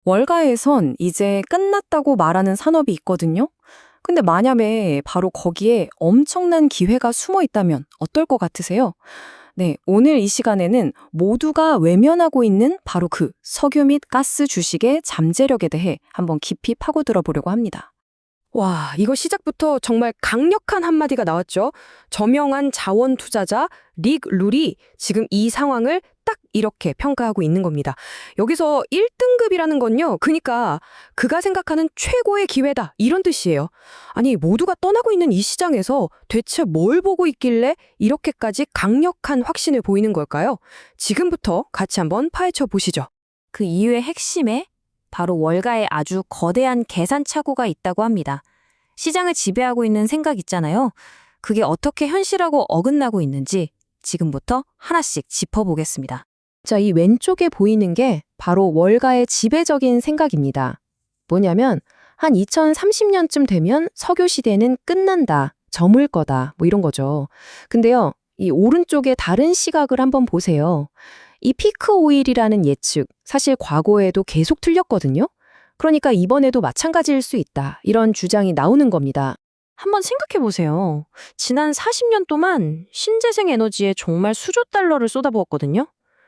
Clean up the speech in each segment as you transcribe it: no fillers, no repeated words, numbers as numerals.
월가에선 이제 끝났다고 말하는 산업이 있거든요. 근데 만약에 바로 거기에 엄청난 기회가 숨어 있다면 어떨 것 같으세요? 네, 오늘 이 시간에는 모두가 외면하고 있는 바로 그 석유 및 가스 주식의 잠재력에 대해 한번 깊이 파고들어 보려고 합니다. 와, 이거 시작부터 정말 강력한 한마디가 나왔죠. 저명한 자원 투자자 릭 룰이 지금 이 상황을 딱 이렇게 평가하고 있는 겁니다. 여기서 1등급이라는 건요. 그러니까 그가 생각하는 최고의 기회다. 이런 뜻이에요. 아니, 모두가 떠나고 있는 이 시장에서 대체 뭘 보고 있길래 이렇게까지 강력한 확신을 보이는 걸까요? 지금부터 같이 한번 파헤쳐 보시죠. 그 이유의 핵심에 바로 월가에 아주 거대한 계산 착오가 있다고 합니다. 시장을 지배하고 있는 생각 있잖아요. 그게 어떻게 현실하고 어긋나고 있는지 지금부터 하나씩 짚어보겠습니다. 자, 이 왼쪽에 보이는 게 바로 월가의 지배적인 생각입니다. 뭐냐면 한 2030년쯤 되면 석유 시대는 끝난다, 저물 거다, 뭐 이런 거죠. 근데요, 이 오른쪽에 다른 시각을 한번 보세요. 이 피크 오일이라는 예측, 사실 과거에도 계속 틀렸거든요. 그러니까 이번에도 마찬가지일 수 있다, 이런 주장이 나오는 겁니다. 한번 생각해 보세요. 지난 40년 동안 신재생 에너지에 정말 수조 달러를 쏟아부었거든요.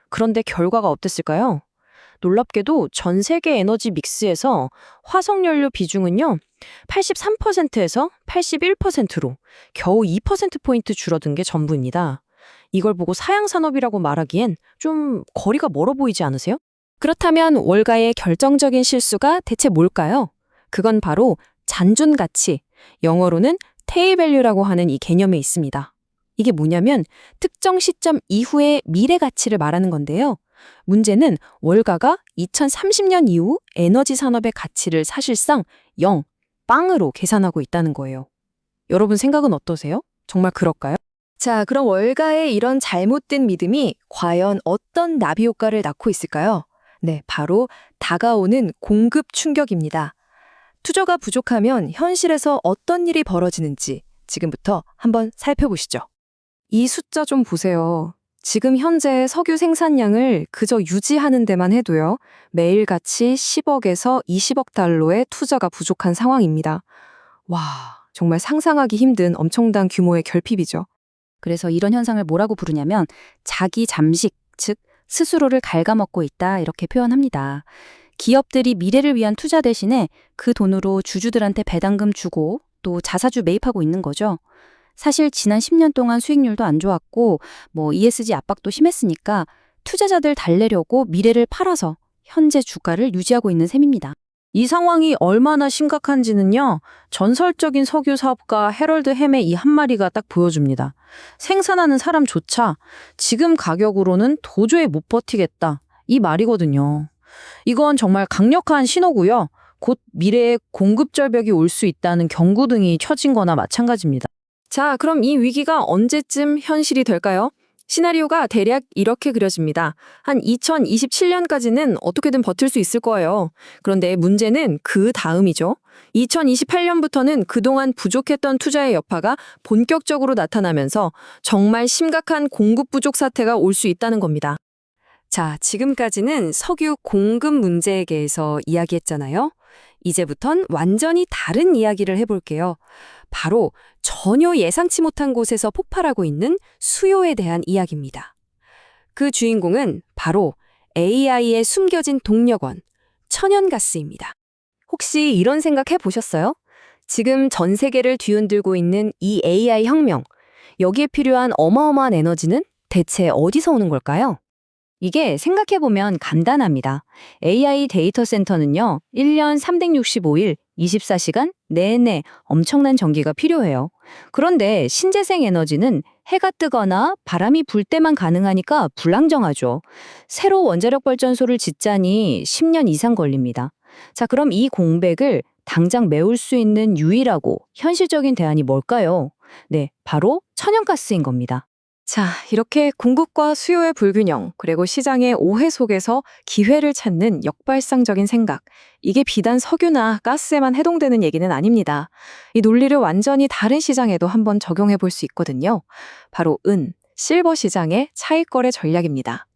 그런데 결과가 어땠을까요? 놀랍게도 전 세계 에너지 믹스에서 화석연료 비중은요, 83%에서 81%로 겨우 2%포인트 줄어든 게 전부입니다. 이걸 보고 사양산업이라고 말하기엔 좀 거리가 멀어 보이지 않으세요? 그렇다면 월가의 결정적인 실수가 대체 뭘까요? 그건 바로 잔존 가치, 영어로는 테일 밸류라고 하는 이 개념에 있습니다. 이게 뭐냐면 특정 시점 이후의 미래 가치를 말하는 건데요. 문제는 월가가 2030년 이후 에너지 산업의 가치를 사실상 0, 빵으로 계산하고 있다는 거예요. 여러분 생각은 어떠세요? 정말 그럴까요? 자, 그럼 월가의 이런 잘못된 믿음이 과연 어떤 나비 효과를 낳고 있을까요? 네, 바로 다가오는 공급 충격입니다. 투자가 부족하면 현실에서 어떤 일이 벌어지는지 지금부터 한번 살펴보시죠. 이 숫자 좀 보세요. 지금 현재 석유 생산량을 그저 유지하는 데만 해도요, 매일같이 10억에서 20억 달러의 투자가 부족한 상황입니다. 와, 정말 상상하기 힘든 엄청난 규모의 결핍이죠. 그래서 이런 현상을 뭐라고 부르냐면 자기 잠식, 즉 스스로를 갉아먹고 있다 이렇게 표현합니다. 기업들이 미래를 위한 투자 대신에 그 돈으로 주주들한테 배당금 주고 또 자사주 매입하고 있는 거죠. 사실 지난 10년 동안 수익률도 안 좋았고 ESG 압박도 심했으니까 투자자들 달래려고 미래를 팔아서 현재 주가를 유지하고 있는 셈입니다. 이 상황이 얼마나 심각한지는요, 전설적인 석유 사업가 해럴드 햄의 이 한마디가 딱 보여줍니다. 생산하는 사람조차 지금 가격으로는 도저히 못 버티겠다, 이 말이거든요. 이건 정말 강력한 신호고요. 곧 미래에 공급 절벽이 올 수 있다는 경고등이 켜진 거나 마찬가지입니다. 자, 그럼 이 위기가 언제쯤 현실이 될까요? 시나리오가 대략 이렇게 그려집니다. 한 2027년까지는 어떻게든 버틸 수 있을 거예요. 그런데 문제는 그 다음이죠. 2028년부터는 그동안 부족했던 투자의 여파가 본격적으로 나타나면서 정말 심각한 공급 부족 사태가 올 수 있다는 겁니다. 자, 지금까지는 석유 공급 문제에 대해서 이야기했잖아요. 이제부턴 완전히 다른 이야기를 해볼게요. 바로 전혀 예상치 못한 곳에서 폭발하고 있는 수요에 대한 이야기입니다. 그 주인공은 바로 AI의 숨겨진 동력원, 천연가스입니다. 혹시 이런 생각 해보셨어요? 지금 전 세계를 뒤흔들고 있는 이 AI 혁명, 여기에 필요한 어마어마한 에너지는 대체 어디서 오는 걸까요? 이게 생각해보면 간단합니다. AI 데이터 센터는요, 1년 365일, 24시간 내내 엄청난 전기가 필요해요. 그런데 신재생 에너지는 해가 뜨거나 바람이 불 때만 가능하니까 불안정하죠. 새로 원자력 발전소를 짓자니 10년 이상 걸립니다. 자, 그럼 이 공백을 당장 메울 수 있는 유일하고 현실적인 대안이 뭘까요? 네, 바로 천연가스인 겁니다. 자, 이렇게 공급과 수요의 불균형, 그리고 시장의 오해 속에서 기회를 찾는 역발상적인 생각. 이게 비단 석유나 가스에만 해당되는 얘기는 아닙니다. 이 논리를 완전히 다른 시장에도 한번 적용해 볼 수 있거든요. 바로 실버 시장의 차익거래 전략입니다.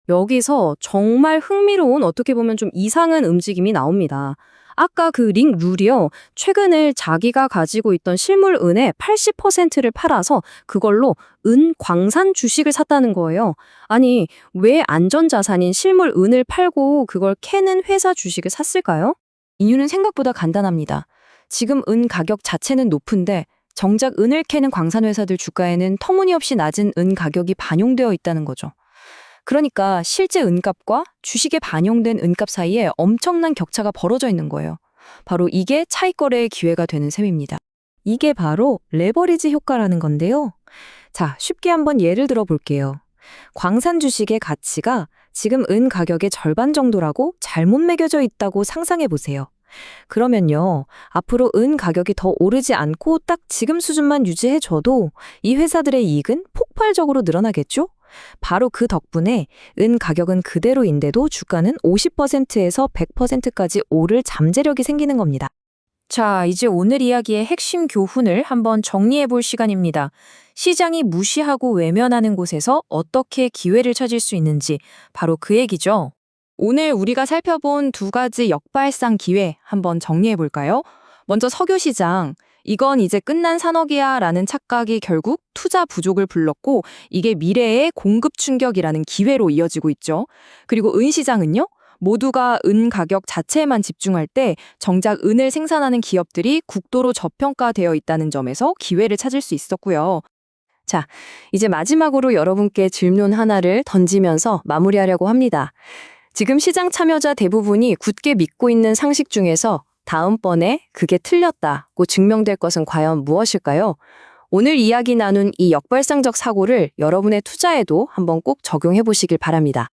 여기서 정말 흥미로운 어떻게 보면 좀 이상한 움직임이 나옵니다. 아까 그 링 룰이요. 최근에 자기가 가지고 있던 실물 은의 80%를 팔아서 그걸로 은 광산 주식을 샀다는 거예요. 아니, 왜 안전자산인 실물 은을 팔고 그걸 캐는 회사 주식을 샀을까요? 이유는 생각보다 간단합니다. 지금 은 가격 자체는 높은데 정작 은을 캐는 광산 회사들 주가에는 터무니없이 낮은 은 가격이 반영되어 있다는 거죠. 그러니까 실제 은값과 주식에 반영된 은값 사이에 엄청난 격차가 벌어져 있는 거예요. 바로 이게 차익 거래의 기회가 되는 셈입니다. 이게 바로 레버리지 효과라는 건데요. 자, 쉽게 한번 예를 들어 볼게요. 광산 주식의 가치가 지금 은 가격의 절반 정도라고 잘못 매겨져 있다고 상상해 보세요. 그러면요, 앞으로 은 가격이 더 오르지 않고 딱 지금 수준만 유지해줘도 이 회사들의 이익은 폭발적으로 늘어나겠죠? 바로 그 덕분에 은 가격은 그대로인데도 주가는 50%에서 100%까지 오를 잠재력이 생기는 겁니다. 자, 이제 오늘 이야기의 핵심 교훈을 한번 정리해 볼 시간입니다. 시장이 무시하고 외면하는 곳에서 어떻게 기회를 찾을 수 있는지 바로 그 얘기죠. 오늘 우리가 살펴본 두 가지 역발상 기회 한번 정리해 볼까요? 먼저 석유 시장. 이건 이제 끝난 산업이야 라는 착각이 결국 투자 부족을 불렀고 이게 미래의 공급 충격이라는 기회로 이어지고 있죠. 그리고 은 시장은요. 모두가 은 가격 자체에만 집중할 때 정작 은을 생산하는 기업들이 국도로 저평가되어 있다는 점에서 기회를 찾을 수 있었고요. 자, 이제 마지막으로 여러분께 질문 하나를 던지면서 마무리하려고 합니다. 지금 시장 참여자 대부분이 굳게 믿고 있는 상식 중에서 다음번에 그게 틀렸다고 증명될 것은 과연 무엇일까요? 오늘 이야기 나눈 이 역발상적 사고를 여러분의 투자에도 한번 꼭 적용해 보시길 바랍니다.